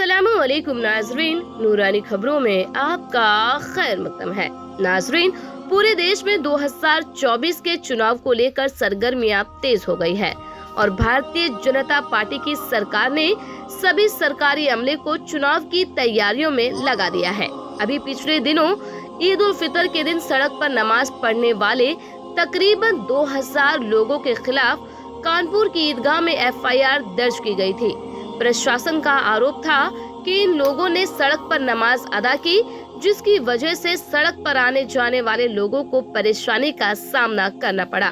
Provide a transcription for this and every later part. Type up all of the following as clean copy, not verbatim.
अस्सलामुअलैकुम नाजरीन, नूरानी खबरों में आपका खैर मकदम है। नाजरीन, पूरे देश में 2024 के चुनाव को लेकर सरगर्मियां तेज हो गई है और भारतीय जनता पार्टी की सरकार ने सभी सरकारी अमले को चुनाव की तैयारियों में लगा दिया है। अभी पिछले दिनों ईद उल फितर के दिन सड़क पर नमाज पढ़ने वाले तकरीबन 2000 लोगों के खिलाफ कानपुर की ईदगाह में FIR दर्ज की गई थी। प्रशासन का आरोप था कि इन लोगों ने सड़क पर नमाज अदा की, जिसकी वजह से सड़क पर आने जाने वाले लोगों को परेशानी का सामना करना पड़ा।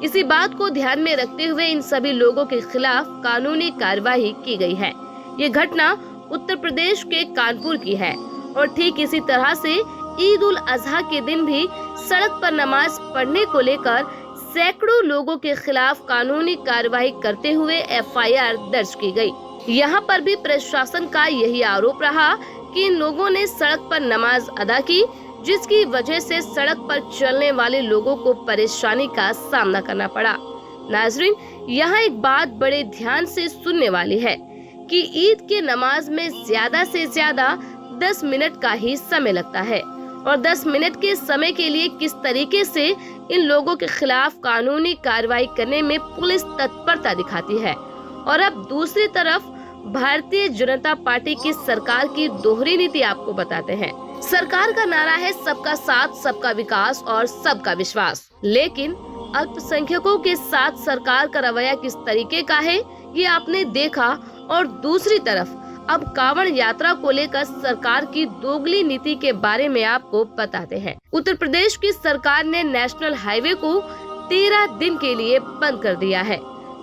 इसी बात को ध्यान में रखते हुए इन सभी लोगों के खिलाफ कानूनी कार्रवाई की गई है। ये घटना उत्तर प्रदेश के कानपुर की है और ठीक इसी तरह से ईद उल अजहा के दिन भी सड़क पर नमाज पढ़ने को लेकर सैकड़ों लोगों के खिलाफ कानूनी कार्रवाई करते हुए FIR दर्ज की गई। यहाँ पर भी प्रशासन का यही आरोप रहा कि इन लोगों ने सड़क पर नमाज अदा की, जिसकी वजह से सड़क पर चलने वाले लोगों को परेशानी का सामना करना पड़ा। नाजरीन, यहाँ एक बात बड़े ध्यान से सुनने वाली है कि ईद के नमाज में ज्यादा से ज्यादा 10 मिनट का ही समय लगता है और 10 मिनट के समय के लिए किस तरीके से इन लोगों के खिलाफ कानूनी कार्रवाई करने में पुलिस तत्परता दिखाती है। और अब दूसरी तरफ भारतीय जनता पार्टी की सरकार की दोहरी नीति आपको बताते हैं। सरकार का नारा है सबका साथ, सबका विकास और सबका विश्वास, लेकिन अल्पसंख्यकों के साथ सरकार का रवैया किस तरीके का है ये आपने देखा। और दूसरी तरफ अब कांवड़ यात्रा को लेकर सरकार की दोगली नीति के बारे में आपको बताते हैं। उत्तर प्रदेश की सरकार ने नेशनल हाईवे को 13 दिन के लिए बंद कर दिया है,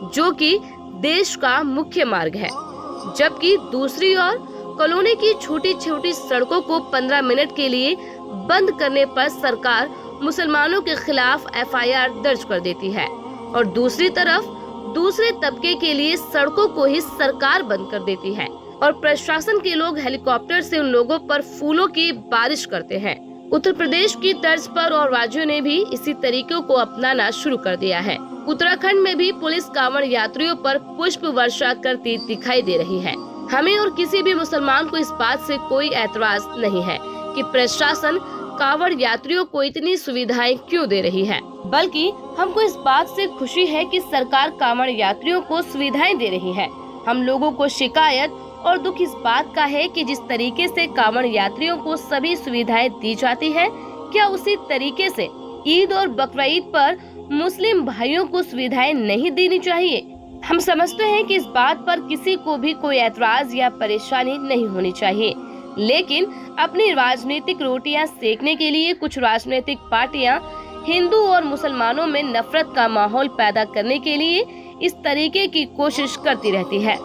जो कि देश का मुख्य मार्ग है, जबकि दूसरी ओर कॉलोनी की छोटी छोटी सड़कों को 15 मिनट के लिए बंद करने पर सरकार मुसलमानों के खिलाफ FIR दर्ज कर देती है और दूसरी तरफ दूसरे तबके के लिए सड़कों को ही सरकार बंद कर देती है और प्रशासन के लोग हेलीकॉप्टर से उन लोगों पर फूलों की बारिश करते हैं। उत्तर प्रदेश की तर्ज पर और राज्यों ने भी इसी तरीकों को अपनाना शुरू कर दिया है। उत्तराखंड में भी पुलिस कांवड़ यात्रियों पर पुष्प वर्षा करती दिखाई दे रही है। हमें और किसी भी मुसलमान को इस बात से कोई ऐतराज नहीं है कि प्रशासन कांवड़ यात्रियों को इतनी सुविधाएं क्यों दे रही है, बल्कि हमको इस बात से खुशी है कि सरकार कांवड़ यात्रियों को सुविधाएं दे रही है। हम लोगों को शिकायत और दुख इस बात का है कि जिस तरीके से कांवड़ यात्रियों को सभी सुविधाएं दी जाती है, क्या उसी तरीके से ईद और बकरीद पर मुस्लिम भाइयों को सुविधाएं नहीं देनी चाहिए। हम समझते हैं कि इस बात पर किसी को भी कोई ऐतराज या परेशानी नहीं होनी चाहिए, लेकिन अपनी राजनीतिक रोटियां सेकने के लिए कुछ राजनीतिक पार्टियां हिंदू और मुसलमानों में नफरत का माहौल पैदा करने के लिए इस तरीके की कोशिश करती रहती है।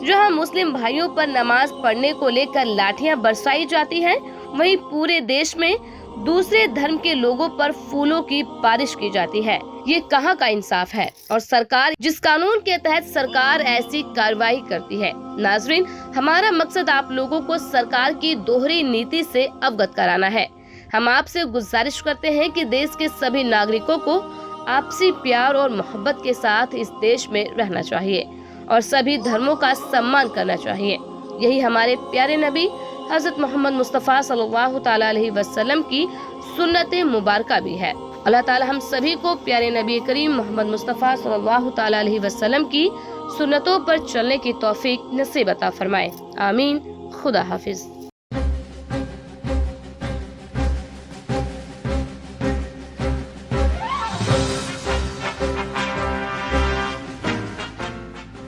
जहां मुस्लिम भाइयों पर नमाज पढ़ने को लेकर लाठियां बरसाई जाती हैं, वहीं पूरे देश में दूसरे धर्म के लोगों पर फूलों की बारिश की जाती है। ये कहां का इंसाफ है। और सरकार जिस कानून के तहत सरकार ऐसी कार्रवाई करती है। नाजरीन, हमारा मकसद आप लोगों को सरकार की दोहरी नीति से अवगत कराना है। हम आपसे गुजारिश करते हैं कि देश के सभी नागरिकों को आपसी प्यार और मोहब्बत के साथ इस देश में रहना चाहिए और सभी धर्मों का सम्मान करना चाहिए। यही हमारे प्यारे नबी हजरत मोहम्मद मुस्तफ़ा सल्लल्लाहु ताला अलैहि वसल्लम की सुन्नत मुबारका भी है। अल्लाह ताला हम सभी को प्यारे नबी करीम मोहम्मद मुस्तफ़ा सल्लल्लाहु ताला अलैहि वसल्लम की सुन्नतों पर चलने की तौफीक नसीब अता फरमाए। आमीन। खुदा हाफिज।